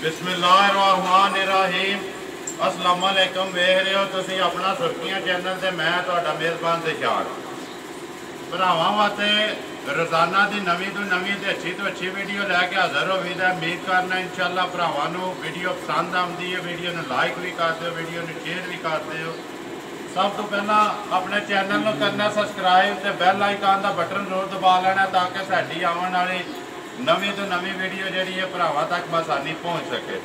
बिस्मिल्लाहिर्रहमानिर्रहीम। अस्सलाम वालेकुम। वेख रहे हो तुसी अपना सुर्खियां चैनल से मैं तुहाडा मेज़बान दिशार भरावां वास्ते रोज़ाना की नवीं तो नवीं ते अच्छी वीडियो लैके हाज़र हो गई। उम्मीद करना इंशाअल्लाह भरावां नूं वीडियो पसंद आती है। वीडियो नूं लाइक भी करते हो, वीडियो नूं शेयर भी करते हो। सब तो पहला अपने चैनल को करना सबसक्राइब तो बैल आइकन का बटन जरूर दबा लेना ताकि साडी आने वाली नवीं तो नवीं वीडियो जी है भरावां तक बसानी पहुँच सके।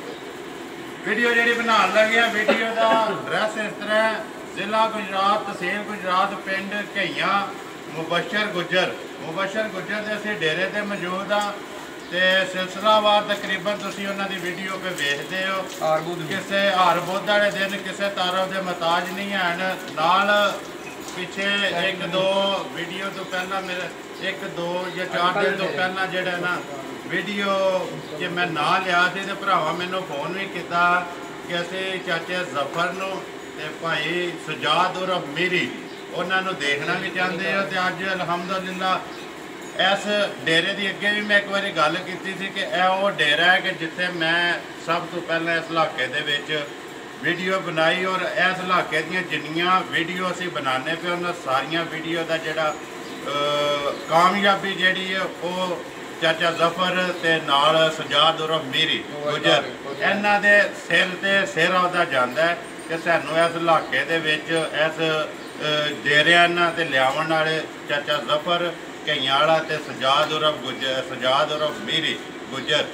वीडियो जी बना लगे वीडियो का एड्रैस इस तरह जिला गुजरात तहसील गुजरात पिंड घईया मुबशर गुजर के असीं डेरे ते मौजूद हाँ। तो सिलसिलावार तकरीबन तुसीं उन्हां दी वीडियो पे वेखदे हो। किसी हर बुध वाले दिन किसी तारफ के महताज नहीं हैं। नाल पिछे एक दो वीडियो तो पहला मेरे एक दो या 4 दिन तो पहला जिहड़ा ना वीडियो जे मैं ना लिया सी ते भरावां मैनूं फोन भी किया कि असीं चाचे जफर नूं ते भाई सजाद और मीरी उन्हां नूं देखना भी चाहते हो। तो अज अलहमदुलिल्लाह इस डेरे की अगे भी मैं एक बार गल की थी कि यह वो डेरा है कि जिथे मैं सब तो पहले इस इलाके दे वीडियो बनाई और इस इलाके दी जिन्नियां वीडियो असी बनाने पे उन्होंने सारिया वीडियो का जोड़ा कामयाबी जी है वो चाचा जफर ते नाल सजाद उर्फ मीरी गुजर इन्हां दे सिर ते सिर आता जाता है कि सानू इस इलाके दे विच इस डेरिया ते लियावन वाले चाचा जफर घईया वाला ते सजाद उर्फ मीरी गुजर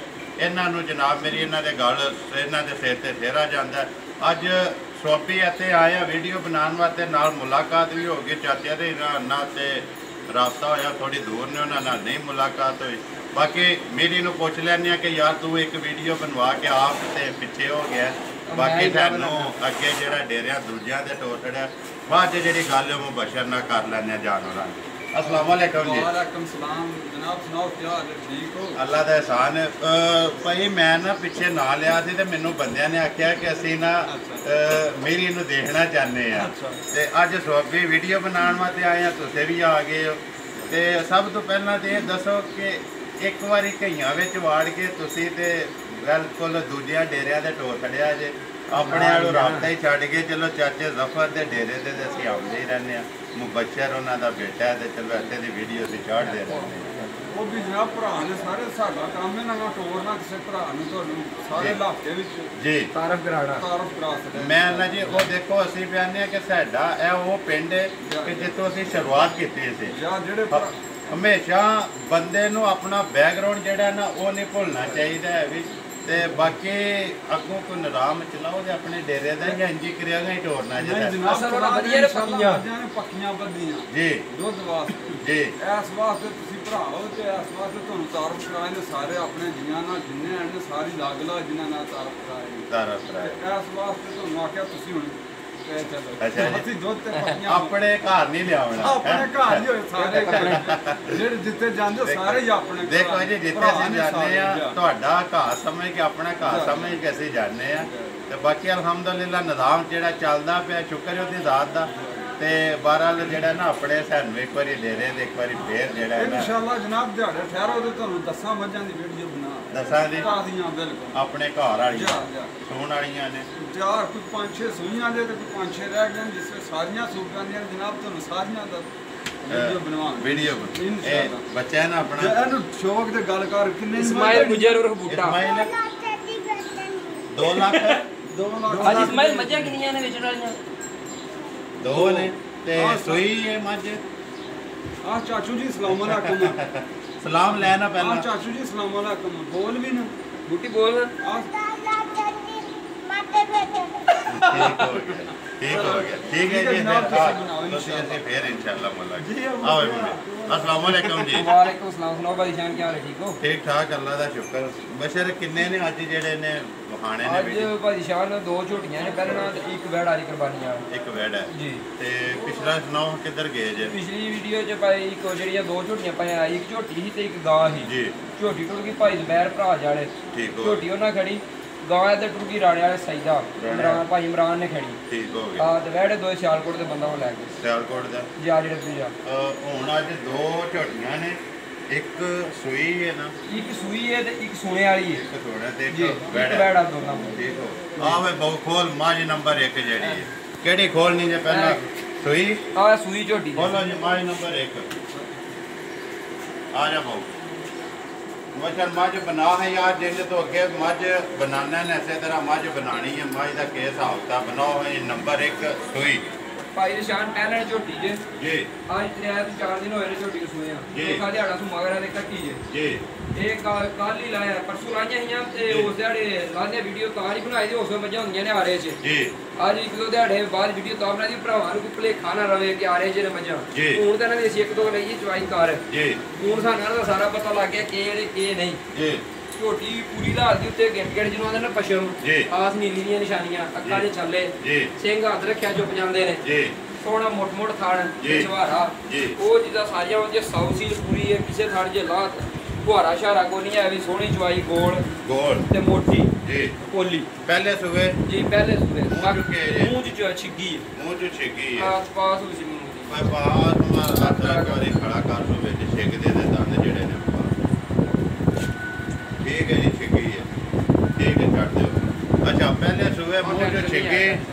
इन्हों जनाब मेरी इन्हों के गल इन्हों के सिर ते सिर आ जाता है। अज सोपी इतने आए वीडियो बनाने वास्ते नाल मुलाकात भी हो गई। चाचे के नाल राबता होया थोड़ी दूर ने उन्होंने नहीं मुलाकात हुई। बाकी मेरी नूं पुछ लैने कि यार तू एक वीडियो बनवा के आप ते पिछे हो गया। बाकी सैनू अगे जो डेरिया दूजिया के टोर चढ़िया बाद जी गल मुबशर ना कर लैने जानवर। अस्सलाम वालेकुम जी। वालेकुम सलाम जनाब, सुनाओ क्या हाल है? ठीक हो? अल्लाह का एहसान है। भाई मैं ना पिछे ना लिया सी ते मैनू बंदियां ने आख्या कि असी ना मेरी नूं देखना चाहते हैं। तो अज सोबी वीडियो बनाने वास्ते आए हैं, तुसीं भी आ गए हो। तो सब तो पहला तो ये दसो कि एक बारी घईया वाड़ के तुसीं ते बिल्कुल दूजिया डेरिया के टोर खड़िया जे अपने आलों राबता ही छड्ड के चलो चाचे जफर के डेरे से असीं आउंदे ही रहने। मुबशर उन्हों का बेटा है तो चलो इतने की वीडियो असीं चाढ़ते रहने। वो भी जनाब भरा ने सारे साडा काम है ना टोरना किसी भरा ने तुहानूं सारे इलाके विच जी तारफ करा सकदा। मैं ना जी वो देखो असीं कहने कि साडा यह वो पिंड है कि जितों असीं शुरुआत की सी। जेहड़े हमेशा बंदे नूं अपना बैकग्राउंड जिहड़ा ना वो नहीं भुलना चाहिए है भी। ते बाकी अगों कोई निराम चलाओ तो अपने डेरे का या इंजी क्रिया ही टोरना पक्कियां बदियां जी दुध वास्ते जी इस वास्ते तुसीं भराओ तो इस वास्ते तुहानूं तारफ कराए सारे अपने जियां ना जिन्ने हैं सारी लग ला जिन्हां नाल तारफ कराए इस वास्ते तुहानूं आख्या तुसीं हुण अच्छा अपने घर नहीं लिया जिथे जाते सारे ही अपने देखो जी जिथे असीं जाने तुहाडा घर समझ के अपना घर समझ के असीं जाने। तो बाकी अलहमदुलिल्लाह निज़ाम जिहड़ा चलदा पिया शुक्र है उहदी ज़ात दा। ते बहरहाल जिहड़ा ना अपने सानूं एक बारी डेरे ते एक बारी फिर जिहड़ा है इंशाअल्लाह जनाब दिहाड़े ठहरो ते तुहानूं दसां मझां दी वीडियो बना दसां दी बिल्कुल अपने घर वालियां सूण वालियां ने चार कोई 5-6 सूइयां दे ते कोई 5-6 रह गए जिसमें सारियां सूप जांदियां जनाब तुहानूं सारियां दा वीडियो बच्चा है ना अपना एनू शौक ते गल कर किन्ने इस्माइल गुजर और बूटा 2 लाख आज इस्माइल मजा कितनी ने बेचण वालियां 2 ने ते सोई है मज। हां चाचू जी सलाम अलैकुम। सलाम लेना पहला। हां चाचू जी सलाम अलैकुम। बोल भी ना बूटी बोल। ठीक हो गया ठीक है जी फिर इंशाल्लाह मुलाकात। आओ अस्सलाम वालेकुम जी। वालेकुम सलाम। सुनाओ भाई शान क्या हाल है? ठीक हो? ठीक ठाक अल्लाह का शुक्र। बशर किन्ने ने अज जेड़े ने वहाने ने अज भाई शान 2 झोटियां ने पहले एक वैड़ आ रही कुर्बानी आ एक वैड़ है जी। ते पिछला सुनाओ किधर गए जे? पिछली वीडियो च भाई एक जेड़ी 2 झोटियां पाया एक झोटी ही ते एक गां ही जी। झोटी टुट गई भाई ज़ुबैर भरा जाले ठीक हो झोटी उन्हां खड़ी गां ते टुट गई राणे वाले सईदा इमरान भाई इमरान ने खड़ी ठीक हो गया। हां ते वैड़ 2 सियालकोट दे बंदा वो लै गए सियालकोट दा जी आ जेड़े दूजा हुण अज 2 झोटियां ने ਇੱਕ ਸੂਈ ਹੈ ਨਾ, ਇੱਕ ਸੂਈ ਹੈ ਤੇ ਇੱਕ ਸੋਨੇ ਵਾਲੀ ਹੈ। ਇੱਕ ਥੋੜਾ ਤੇ ਜੀ ਇੱਕ ਇੱਕ ਬੈੜਾ। ਬੈੜਾ ਦੋਨਾਂ ਨੂੰ। ਠੀਕ ਹੋ ਆਵੇ ਬਹੁ ਖੋਲ ਮੱਝ ਨੰਬਰ 1 ਜਿਹੜੀ ਹੈ ਕਿਹੜੀ ਖੋਲਣੀ ਜੇ ਪਹਿਲਾਂ ਸੂਈ ਆ ਸੂਈ ਝੋਟੀ ਜੀ। ਖੋਲੋ ਜੀ ਮੱਝ ਨੰਬਰ 1 ਆ ਜਾ ਬਹੁ ਮੱਝ ਮੱਝ ਬਣਾ ਹੈ ਯਾਰ ਜਿੰਨੇ ਤੋਂ ਅੱਗੇ ਮੱਝ ਬਣਾਣਾ ਨੇ ਇਸੇ ਤਰ੍ਹਾਂ ਮੱਝ ਬਣਾਣੀ ਹੈ ਮੱਝ ਦਾ ਕੀ ਹਿਸਾਬ ਤਾਂ ਬਣਾਓ ਹੈ ਨੰਬਰ 1 ਸੂਈ ਭਾਈ ਨਿਸ਼ਾਨ ਪਹਿਲਾਂ ਝੋਟੀ ਜੇ ਜੀ ਅੱਜ ਤੇ 4 ਦਿਨ ਹੋਏ ਨੇ ਝੋਟੀ ਨੂੰ ਸੂਏ ਆ। ਜੀ। ਇਹ ਦਿਹਾੜਾ ਨੂੰ ਮਗਰ ਦੇ ਕੱਟੀ ਜੇ ਜੀ ਇਹ ਕੱਲ ਹੀ ਲਾਇਆ ਪਰਸੋਂ ਲਾਈਆਂ ਸੀਆਂ ਤੇ ਜੀ। ਉਸ ਦਿਹਾੜੇ ਲਾਣੇ ਵੀਡੀਓ ਤਾਂ ਹੀ ਬਣਾਈ ਤੇ ਉਸ ਵੇਲੇ ਮੱਝਾਂ ਹੁੰਦੀਆਂ ਨੇ ਆਰੇ 'ਚ। ਜੀ ਅੱਜ ਇੱਕ ਦੋ ਦਿਹਾੜੇ ਬਾਅਦ ਵੀਡੀਓ ਤਾਂ ਬਣਾਈ ਦੀ ਭਰਾਵਾਂ ਨੂੰ ਕੋਈ ਭੁਲੇਖਾ ਨਾ ਰਵੇ ਕਿ ਆਰੇ 'ਚ ਨੇ ਮੱਝਾਂ। ਜੀ। ਹੁਣ ਤਾਂ ਇਹਨਾਂ ਦੀ ਅਸੀਂ ਇੱਕ ਦੋ ਲਈਏ ਚੁਆਈ ਕਰ ਜੀ ਹੁਣ ਸਾਨੂੰ ਇਹਨਾਂ ਦਾ ਸਾਰਾ ਪਤਾ ਲੱਗ ਗਿਆ ਕਿ ਇਹ ਕੀ ਨਹੀਂ। ਜੀ ਝੋਟੀ ਪੂਰੀ ਰਾਤ ਦੇ ਉੱਤੇ ਗਿੱਟ ਗਿੱਟ ਜਿਹਨੂੰ ਆਂਦੇ ਨੇ ਪਸ਼ਮ ਜੀ। ਆਸ ਨੀਲੀ ਦੀਆਂ ਨਿਸ਼ਾਨੀਆਂ ਅੱਖਾਂ ਦੇ ਛੱਲੇ ਜੀ ਸਿੰਘ ਹੱਥ ਰੱਖਿਆ ਚੁੱਪ ਜਾਂਦੇ ਨੇ ਜੀ ਸੋਹਣਾ ਮੋਟ ਮੋਟ ਥਾਣ ਜੀ। ਛਵਾਰਾ ਜੀ। ਉਹ ਜਿਹਦਾ ਸਾਰੀਆਂ ਹੁੰਦੀਆਂ ਸੌ ਸੀਲ ਪੂਰੀ ਹੈ ਕਿਸੇ ਥਾਣ ਜੇ ਲਾਤ ਫੁਹਾਰਾ ਸ਼ਾਰਾ ਕੋ ਨਹੀਂ ਹੈ ਵੀ ਸੋਹਣੀ ਚਵਾਈ ਗੋਲ ਗੋਲ ਤੇ ਮੋਟੀ ਜੀ ਕੋਲੀ ਪਹਿਲੇ ਸੁਵੇ ਜੀ ਪਹਿਲੇ ਸੂਬੇ ਕੇ ਮੂੰਹ ਚ ਛਿੱਗੀ ਮੂੰਹ ਚ ਛਿੱਕੀ ਹੈ ਆਸ ਪਾਸ ਹੋਈ ਸੀ ਮੂੰਹ ਦੀ ਮੈਂ ਬਾਹਰ ਮਾਰ ਹੱਥ ਕਰੀ ਖੜਾ ਕਰ ਸੁਵੇ ਤੇ ਛਿੱਕਦੇ ਦੇ ਦੰਦ ਜਿਹੜੇ ਨੇ ਠੀਕ ਹੈ ਜੀ ਛਿੱਕੀ ਹੈ ਠੀਕ ਹੈ ਛੱਡ ਦਿਓ ਅੱਛਾ ਪਹਿਲੇ ਸੁਵੇ ਮੂੰਹ ਚ ਛਿੱਕੀ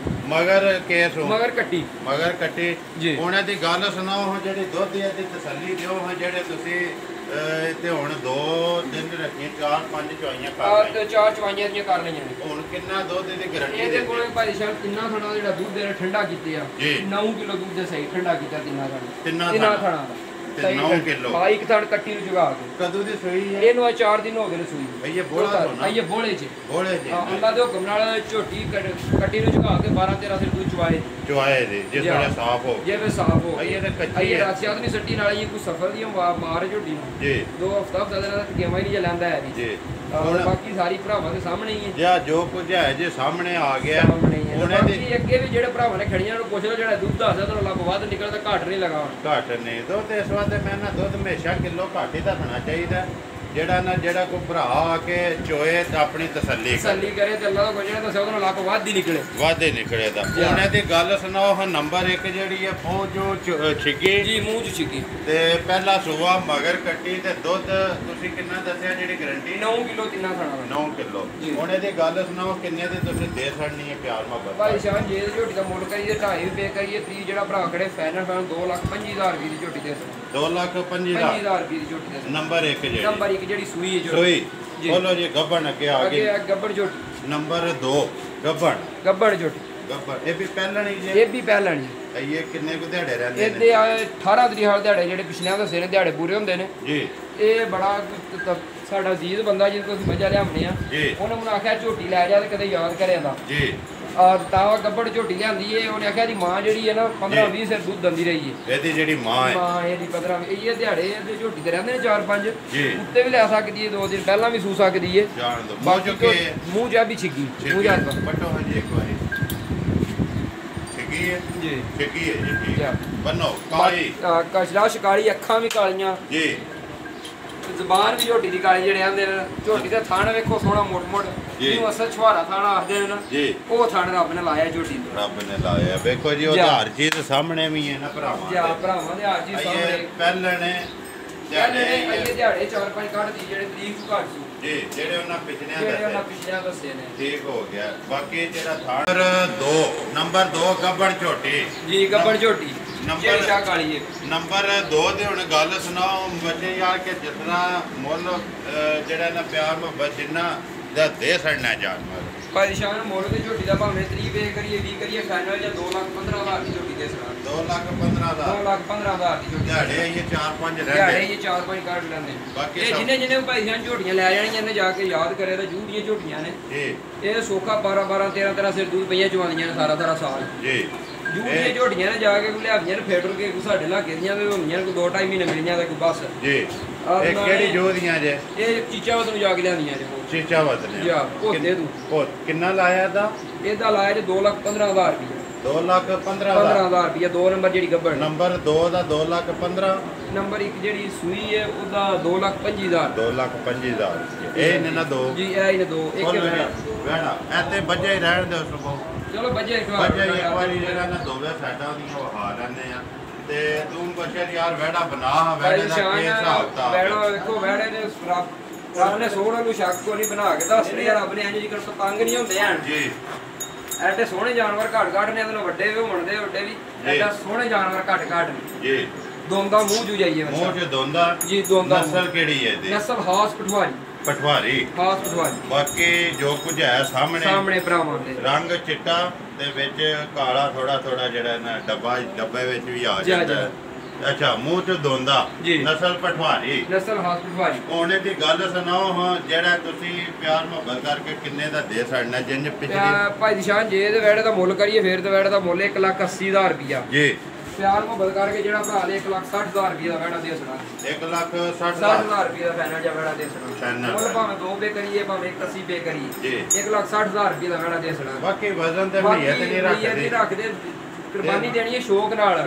ਮਗਰ ਕੇਸ ਹੋ ਮਗਰ ਕੱਟੀ ਮਗਰ ਕੱਟੀ ਜੀ। ਉਹਨਾਂ ਦੀ ਗੱਲ ਸੁਣਾਓ ਹੁਣ ਜਿਹੜੀ ਦੁੱਧ ਦੀ ਤਸੱਲੀ ਦਿਓ ਹੁਣ ਜਿਹੜੇ ਤੁਸੀਂ ਤੇ ਹੁਣ 2 ਦਿਨ ਰੱਖੀਆਂ 4-5 ਚਵਾਈਆਂ ਕਰ ਆ ਲਈਆਂ ਤੇ ਚਾਰ ਚਵਾਈਆਂ ਦੀਆਂ ਕਰ ਲਈਆਂ ਨੇ ਹੁਣ ਕਿੰਨਾ ਦੁੱਧ ਦੀ ਗਾਰੰਟੀ ਇਹਦੇ ਦੇ ਕੋਲੇ ਭਾਈ ਸਾਹਿਬ ਤਿੰਨਾਂ ਥਣਾ ਜਿਹੜਾ ਦੁੱਧ ਦੇ ਠੰਡਾ ਕੀਤੇ ਆ ਜੀ। 9 ਕਿਲੋ ਦੁੱਧ ਦੇ ਸਹੀ ਠੰਡਾ ਕੀਤਾ ਤਿੰਨਾਂ ਤਿੰਨਾਂ ਥਣਾ ਥਣਾਂ ਦਾ ਤੇ ਸਹੀ 9 ਠੰਡਾ। ਕਿਲੋ। ਹਾਂ ਇੱਕ ਥਣ ਕੱਟੀ ਨੂੰ ਜੁਗਾ ਕੇ ਕਦੋਂ ਦੀ ਸੂਈ ਹੈ ਇਹਨੂੰ ਆ 4 ਦਿਨ ਹੋ ਗਏ ਨੇ ਸੂਈ ਭਈ ਇਹ ਬੋਲਾ ਹੋਣਾ ਇਹ ਬੋਲੇ ਚ ਬੋਲੇ ਜੀ ਹਾਂ ਅੱਲਾ ਦੇ ਹੁਕਮ ਨਾਲ ਝੋਟੀ ਕੱਟੀ ਨੂੰ ਝੁਕਾ ਕੇ 12-13 ਸਿਰ ਦੂਧ ਚਵਾਏ ਚੁਆਏ ਦੇ ਜੇ ਜੀ। ਥੋੜਾ ਸਾਫ਼ ਹੋ ਜੇ ਵੇ ਸਾਫ ਹੋ ਭਾਈ ਇਹ ਤਾਂ ਕੱਚੀ ਇਹ ਹੈ। ਰਾਸਿਆਤ ਨਹੀਂ ਸੱਟੀ ਨਾਲ ਇਹ ਕੋਈ ਸਫਰ ਦੀ ਮਾਰ ਝੋਟੀ ਨੂੰ ਜੀ 2 ਹਫ਼ਤਾ ਦਿਨ ਦਾ ਗੇਮਾ ਹੀ ਨਹੀਂ ਲੈਂਦਾ ਹੈ ਵੀ ਜੀ ਹੁਣ ਬਾਕੀ ਸਾਰੀ ਭਰਾਵਾਂ ਦੇ ਸਾਹਮਣੇ ਹੀ ਹੈ ਜਾਂ ਜੋ ਕੁਝ ਹੈ ਜੇ ਸਾਹਮਣੇ ਆ ਗਿਆ ਸਾਹਮਣੇ ਹੀ ਹੈ ਉਹਨੇ ਦੀ ਬਾਕੀ ਅੱਗੇ ਵੀ ਜਿਹੜੇ ਭਰਾਵਾਂ ਨੇ ਖੜੀਆਂ ਨੂੰ ਪੁੱਛ ਲਓ ਜਿਹੜਾ ਦੁੱਧ ਦੱਸਦਾ ਤੁਹਾਨੂੰ ਲੱਗ ਵੱਧ ਨਿਕਲਦਾ ਘੱਟ ਨਹੀਂ ਲਗਾ ਘੱਟ ਨਹੀਂ ਦੁੱਧ ਇਸ ਵਾਸਤੇ ਮੈਂ ਨਾ ਦੁੱਧ ਹਮੇਸ਼ਾ ਕਿਲੋ ਘੱਟ ਹੀ ਰੱਖਣਾ ਚਾਹੀਦਾ ਜਿਹੜਾ ਕੋਈ ਭਰਾ ਆ ਕੇ ਚੋਏ ਤਾਂ ਆਪਣੀ ਤਸੱਲੀ ਕਰੇ ਤਸੱਲੀ ਕਰੇ ਤੇ ਅੱਲਾ ਦਾ ਕੋਈ ਜਿਹੜਾ ਦੱਸਿਆ ਉਹਨੂੰ ਲੱਗ ਵੱਧ ਹੀ ਨਿਕਲੇ ਵਾਧੇ ਨਿਕਲੇ ਦਾ ਜੀ। ਉਹਨੇ ਦੀ ਗੱਲ ਸੁਣਾਓ ਹਾਂ ਨੰਬਰ 1 ਜਿਹੜੀ ਹੈ ਉਹ ਜੋ ਛਿੱਗੀ ਜੀ ਮੂੰਹ ਚ ਛਿੱਕੀ ਤੇ ਪਹਿਲਾ ਸੂਆ ਮਗਰ ਕੱਟੀ ਤੇ ਦੁੱਧ ਤੁਸੀਂ ਕਿੰਨਾ ਦੱਸਿਆ ਜਿਹੜੀ ਗਾਰੰਟੀ 9 ਕਿਲੋ ਤਿੰਨਾਂ ਖਾਣਾ 9 ਕਿਲੋ ਜੀ। ਉਹਨੇ ਦੀ ਗੱਲ ਸੁਣਾਓ ਕਿੰਨੇ ਦੀ ਤੁਸੀਂ ਦੇ ਛੱਡਣੀ ਹੈ ਪਿਆਰ ਮੁਹੱਬਤ ਭਾਈ ਸ਼ਾਨ ਜੇ ਝੋਟੀ ਦਾ ਮੁੱਲ ਕਰੀਏ 2.5 ਰੁਪਏ ਕਰੀਏ 30 ਜਿਹੜਾ ਭਰਾ ਖੜੇ ਫਾਈਨਲ 2,25,000 ਰੁਪਏ ਦੀ ਝੋਟੀ ਦੇ 2,25,000 25,000 ਰੁਪਏ ਦੀ ਝੋਟੀ ਦੇ ਨੰਬਰ 1 ਜਿਹੜੀ ਨੰਬਰ 1 ਜਿਹੜੀ ਸੂਈ ਹੈ ਸੋਈ ਜੀ। ਬੋਲੋ ਜੀ ਗੱਬਣ ਅੱਗੇ ਆ ਅੱਗੇ ਗਈ ਆ ਗੱਬੜ ਝੋਟੀ ਨੰਬਰ 2 ਗੱਬਣ ਗੱਬੜ ਝੋਟੀ ਗੱਬਣ ਇਹ ਵੀ ਪਹਿਲਾਂ ਨਹੀਂ ਜੇ ਇਹ ਵੀ ਪਹਿਲਾਂ ਨਹੀਂ ਇਹ ਕਿੰਨੇ ਕੁ ਦਿਹਾੜੇ ਰਹਿੰਦੇ ਨੇ ਇਹਦੇ 18 ਤਰੀਕ ਵਾਲੇ ਦਿਹਾੜੇ ਜਿਹੜੇ ਪਿਛਲਿਆਂ ਦੱਸੇ ਨੇ ਦਿਹਾੜੇ ਪੂਰੇ ਹੁੰਦੇ ਨੇ ਜੀ ਇਹ ਬੜਾ ਸਾਡਾ ਅਜ਼ੀਜ਼ ਬੰਦਾ ਜਿਹਨੂੰ ਅਸੀਂ ਮੱਝਾਂ ਲਿਆਉਂਦੇ ਆ ਜੀ ਉਹਨੇ ਮੈਨੂੰ ਆਖਿਆ ਝੋਟੀ ਲੈ ਜਾ ਤੇ ਕਦੇ ਯਾਦ ਕਰਿਆ ਦਾ ਜੀ ਤਾਂ ਗੱਬੜ ਝੋਟੀ ਲਿਆਂਦੀ ਏ ਉਹਨੇ ਆਖਿਆ ਦੀ ਮਾਂ ਜਿਹੜੀ ਹੈ ਨਾ 15-20 ਸਿਰ ਦੁੱਧ ਦਿੰਦੀ ਰਹੀ ਏ ਇਹਦੀ ਜਿਹੜੀ ਮਾਂ ਹੈ ਮਾਂ ਇਹਦੀ 15 ਇਹ ਦਿਹਾੜੇ ਇਹਦੇ ਝੋਟੀ ਤੇ ਰਹਿੰਦੇ ਨੇ 4-5 ਜੀ ਉੱਤੇ ਵੀ ਲੈ ਸਕਦੀ ਏ 2 ਦਿਨ ਪਹਿਲਾਂ ਵੀ ਸੂ ਸਕਦੀ ਏ ਜਾਣ ਦੋ ਮੂੰਹ ਬਾਕੀ ਚੁੱਕੇ ਮੂੰਹ ਜਾ ਵੀ ਛਿੱਗੀ ਮੂੰਹ ਜਾ ਪਟੋ ਹਾਂਜੀ ਇੱਕ ਵਾਰੀ ਛਿੱਗੀ ਹੈ ਜੀ ਛਿੱਗੀ ਹੈ ਜੀ ਠੀਕ ਜਾ। ਬੰਨੋ ਕਾਲੀ ਕਸ਼ਲਾ ਸ਼ਿਕਾਰੀ ਅੱਖਾਂ ਵੀ ਕਾਲੀਆਂ ਜੀ ਜ਼ਬਾਨ ਵੀ ਝੋਟੀ ਦੀ ਕਾਲੀ ਜਿਹੜੇ ਆਂਦੇ ਨੇ ਝੋਟੀ ਦਾ ਥਣ ਵੇਖੋ ਸੋਹਣਾ ਮੋਟ ਜੀ। ਇਹਨੂੰ ਅਸਲ ਛੁਹਾਰਾ ਥਾਣਾ ਆਖਦੇ ਨੇ ਨਾ ਜੀ ਉਹ ਥਣ ਰੱਬ ਨੇ ਲਾਇਆ ਝੋਟੀ ਨੂੰ ਰੱਬ ਨੇ ਲਾਇਆ ਵੇਖੋ ਜੀ ਉਹ ਜਾ। ਹਰ ਚੀਜ਼ ਸਾਹਮਣੇ ਵੀ ਹੈ ਨਾ ਭਰਾਵਾਂ ਜਾ ਦੇ। ਭਰਾਵਾਂ ਦੇ ਹਾਰ ਜੀ ਇਹ ਸਾਹਮਣੇ ਪਹਿਲੇ ਨੇ ਪਹਿਲੇ ਨੇ ਦਿਹਾੜੇ ਅੱਗੇ ਦਿਹਾੜੇ 4-5 ਕੱਢਦੀ ਜਿਹੜੇ ਤਰੀਕ ਤੋਂ ਘੱਟ ਸੀ ਜੀ ਜਿਹੜੇ ਉਹਨਾਂ ਪਿਛਲਿਆਂ ਜਿਹੜੇ ਉਹਨਾਂ ਦੱਸੇ ਪਿਛਲਿਆਂ ਦੱਸੇ ਨੇ ਠੀਕ ਹੋ ਗਿਆ ਬਾਕੀ ਜਿਹੜਾ ਥਾਰ 2 ਨੰਬਰ 2 ਗੱਬੜ ਝੋਟੀ ਜੀ ਗੱਬੜ ਝੋਟੀ ਨੰਬਰ- ਜਿਹੜੀ ਸ਼ਾਹ ਕਾਲੀ ਹੈ ਨੰਬਰ 2 ਦੇ ਹੁਣ ਗੱਲ ਸੁਣਾਓ ਬੱਚੇ ਯਾਰ ਕਿ ਜਿਤਨਾ ਮੁੱਲ ਜਿਹੜਾ ਨਾ ਪਿਆਰ ਮੁਹੱਬਤ ਜਿੰਨਾ ਦਾ ਦੇ ਛੱਡਣਾ ਜਾਨ ਮਾਰ ਪਰੇਸ਼ਾਨ ਮੁੱਲ ਤੇ ਝੋਟੀ ਦਾ ਭਾਵੇਂ 30 ਵੇ ਕਰੀਏ 20 ਕਰੀਏ ਫਾਈਨਲ ਜਾਂ 2,15,000 ਦੀ ਝੋਟੀ ਦੇ ਸਰਾਂ 2,15,000 2,15,000 ਦੀ ਝੋਟੀ ਦਿਹਾੜੇ ਇਹ 4-5 ਦਿਹਾੜੇ ਰਹਿੰਦੇ ਇਹ 4-5 ਕੱਢ ਲੈਂਦੇ ਬਾਕੀ ਇਹ ਸਭ- ਜਿਹਨੇ ਭਾਈ ਜਾਨ ਝੋਟੀਆਂ ਲੈ ਜਾਣੀਆਂ ਨੇ ਜਾ ਕੇ ਯਾਦ ਕਰੇ ਤਾਂ ਜੂਹ ਦੀਆਂ ਝੋਟੀਆਂ ਨੇ ਜੀ ਇਹ ਸੋਖਾ 12-12 13-13 ਸਿਰ ਦੂਧ ਪਈਆਂ ਚਵਾਉਂਦੀਆਂ ਨੇ ਸਾਰਾ ਸਾਲ ਜੀ ਜੂਹ ਦੀਆਂ ਝੋਟੀਆਂ ਨੇ ਜਾ ਕੇ ਕੋਈ ਲਿਆਵੀਆਂ ਨੇ ਫੇਟਰ ਕੇ ਕੋਈ ਸਾਡੇ ਇਲਾਕੇ ਦੀਆਂ ਤੇ ਹੁੰਦੀਆਂ ਨੇ ਕੋਈ 2-2.5 ਮਹੀਨੇ ਮਿਲੀਆਂ ਤੇ ਕੋਈ ਬਸ ਜੀ ਆਹ ਇਹ ਨਾ ਕਿਹੜੀ ਇਹ- ਜੋਧੀਆਂ ਜੇ ਇਹ ਚੀਚਾਵਤ ਨੂੰ ਜਾ ਕੇ ਲਿਆਂਦੀਆਂ ਨੇ ਉਹ ਚੀਚਾਵਤ ਨੇ ਜਾ ਭੋਤੇ ਤੂੰ ਉਹ ਕਿੰਨਾ ਲਾਇਆ ਦਾ ਇਹਦਾ ਲਾਇਆ ਜੇ 2,15,000 ਰੁਪਏ 2,15,000 15,000 ਰੁਪਏ 2 ਨੰਬਰ ਜਿਹੜੀ ਗੱਬੜ ਨੰਬਰ 2 ਦਾ 2,15,000 ਨੰਬਰ 1 ਜਿਹੜੀ ਸੂਈ ਹੈ ਉਹਦਾ 2,25,000 2,25,000 ਇਹ ਨੇ ਨਾ ਦੋ ਜੀ ਇਹ ਹੀ ਨੇ ਦੋ ਇੱਕ ਬੋਲੋ ਮੇਰਾ ਜੀ, ਵਹਿਣਾ ਐਤੇ ਬੱਜੇ ਹੀ ਰਹਿਣ ਦਿਓ ਸੁਬੋ ਚਲੋ ਬੱਜੇ ਇੱਕ ਬੱਜੇ ਇੱਕ ਵਾਰੀ ਜਿਹੜਾ ਨਾ ਦੋਵੇਂ ਸਾਈਡਾਂ ਦੀਆਂ ਵਹਾ ਲੈਣੇ ਆ ਤੇ ਤੂੰ ਬਸ਼ਰ ਯਾਰ ਵੈੜਾ ਬਣਾ ਵੈੜੇ ਦਾ ਕੀ ਹਿਸਾਬ ਤਾ ਵੈੜਾ ਵੇਖੋ ਵੈੜੇ ਨੇ ਰੱਬ ਨੇ ਸੋਹਣੇ ਨੂੰ ਸ਼ੱਕ ਕੋ ਨਹੀਂ ਬਣਾ ਕੇ ਦੱਸ ਰਿਹਾ ਰੱਬ ਨੇ ਇੰਜ ਜਿਕਰ ਪਤੰਗ ਨਹੀਂ ਹੁੰਦੇ ਹਨ ਜੀ ਐਡੇ ਸੋਹਣੇ ਜਾਨਵਰ ਘੱਟ ਨੇ ਇਹਦੇ ਵੱਡੇ ਵੀ ਹੋਣਦੇ ਵੱਡੇ ਵੀ ਐਡਾ ਸੋਹਣੇ ਜਾਨਵਰ ਘੱਟ ਨੇ ਜੀ ਦੋਂਦਾ ਮੂੰਹ ਜੂ ਜਾਈਏ ਮੂੰਹ ਚ ਦੋਂਦਾ ਜੀ ਦੋਂਦਾ ਨਸਲ ਕਿਹੜੀ ਹੈ ਇਹਦੀ ਨਸਲ ਹਾਸ ਪਠਵਾਰੀ ਪਟਵਾਰੀ ਬਾਕੀ ਜੋ ਕੁਝ ਹੈ ਸਾਹਮਣੇ ਭਰਾਵਾਂ ਦੇ ਰੰਗ ਚਿੱਟਾ ਤੇ ਵਿੱਚ ਕਾਲਾ ਥੋੜਾ ਜਿਹੜਾ ਨਾ ਡੱਬੇ ਵਿੱਚ ਵੀ ਆ ਜਾਂਦਾ ਹੈ। ਅੱਛਾ ਮੂੰਹ ਚ ਦੋਂਦਾ ਨਸਲ ਪਟਵਾਰੀ ਨਸਲ ਹਾਸ ਪਠਵਾਰੀ ਉਹਨੇ ਦੀ ਗੱਲ ਸੁਣਾਓ ਹਾਂ ਜਿਹੜਾ ਤੁਸੀਂ ਪਿਆਰ ਮੁਹੱਬਤ ਕਰਕੇ ਕਿੰਨੇ ਦਾ ਦੇ ਛੱਡਣਾ ਜਿੰਜ ਪਿਛਲੀ ਭਾਈ ਨਿਸ਼ਾਨ ਜੇ ਇਹਦੇ ਵੈੜੇ ਦਾ ਮੁੱਲ ਕਰੀਏ ਫੇਰ ਤੇ ਵੈੜੇ ਦਾ ਮੁੱਲ 1,80,000 ਰੁਪਿਆ ਜੀ ਪਿਆਰ ਮੁਹੱਬਤ ਕਰਕੇ ਜਿਹੜਾ ਭਰਾ ਨੇ 1,60,000 ਰੁਪਏ ਦਾ ਵੈੜਾ ਦੇ ਛੜਾ 1,60,000 ਰੁਪਏ ਦਾ ਫਾਈਨਲ ਜਾਂ ਵੈੜਾ ਦੇ ਛੜਾ ਮੁੱਲ ਭਾਵੇਂ 2 ਪੇ ਕਰੀਏ ਭਾਵੇਂ 1,80 ਪੇ ਕਰੀਏ 1,60,000 ਰੁਪਏ ਦਾ ਵੈੜਾ ਦੇ ਛੜਾ ਬਾਕੀ ਵਜ਼ਨ ਤੇ ਨੀਅਤ ਨਹੀਂ ਰੱਖਦੇ ਕੁਰਬਾਨੀ ਦੇਣੀ ਹੈ ਸ਼ੌਕ ਨਾਲ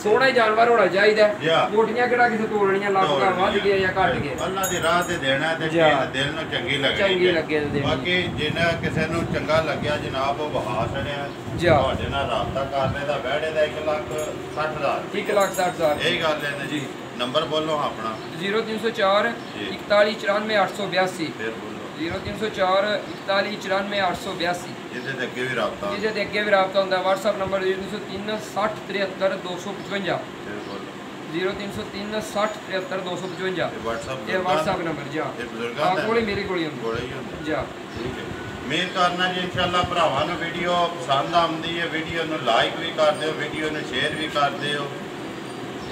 ਸੋਹਣਾ ਹੀ ਜਾਨਵਰ ਹੋਣਾ ਚਾਹੀਦਾ ਮੋਟੀਆਂ ਕਿਹੜਾ ਕਿਸੇ ਤੋੜਨੀਆਂ ਲੱਗ ਕਾ ਵੱਧ ਗਿਆ ਜਾਂ ਘਟ ਗਿਆ ਅੱਲਾ ਦੀ ਰਾਹ ਤੇ ਦੇਣਾ ਤੇ ਦਿਲ ਨੂੰ ਚੰਗੀ ਲੱਗੇ ਬਾਕੀ ਜਿਹਨਾਂ ਕਿਸੇ ਨੂੰ ਚੰਗਾ ਲੱਗਿਆ ਜਨਾਬ ਉਹ ਵਹਾ ਛੜਿਆ ਤੁਹਾਡੇ ਨਾਲ ਰਾਬਤਾ ਕਰਦੇ ਦਾ ਵਹਿੜੇ ਦਾ 1,60,000 1,60,000 ਇਹ ਗੱਲ ਹੈ ਜੀ ਨੰਬਰ ਬੋਲੋ ਆਪਣਾ 0304 4194 882 ਫਿਰ ਬੋਲੋ 0304 4194 882 ਜਿਹਦੇ ਤੇ ਅੱਗੇ ਵੀ ਰਾਬਤਾ ਹੁੰਦਾ WhatsApp ਨੰਬਰ 0303 60 73 255 ਫਿਰ ਬੋਲੋ 0303 60 73 255 ਇਹ WhatsApp ਨੰਬਰ ਜੀ ਇਹ ਬਜ਼ੁਰਗਾਂ ਦਾ ਕੋਲੇ ਮੇਰੇ ਕੋਲੇ ਕੋਲੇ ਹੀ ਹੁੰਦਾ ਜੀ ਠੀਕ ਹੈ ਮੇਰ ਕਰਨਾ ਜੀ ਇਨਸ਼ਾਅੱਲਾ ਭਰਾਵਾਂ ਨੂੰ ਵੀਡੀਓ ਪਸੰਦ ਆਉਂਦੀ ਹੈ ਵੀਡੀਓ ਨੂੰ ਲਾਈਕ ਵੀ ਕਰ ਦਿਓ ਵੀਡੀਓ ਨੂੰ ਸ਼ੇਅਰ ਵੀ ਕਰ ਦਿਓ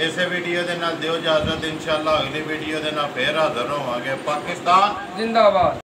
ਇਸੇ ਵੀਡੀਓ ਦੇ ਨਾਲ ਦਿਓ ਇਜਾਜ਼ਤ ਇਨਸ਼ਾਅੱਲਾ ਅਗਲੀ ਵੀਡੀਓ ਦੇ ਨਾਲ ਫੇਰ ਹਾਜ਼ਰ ਹੋਵਾਂਗੇ ਪਾਕਿਸਤਾਨ ਜ਼ਿੰਦਾਬਾਦ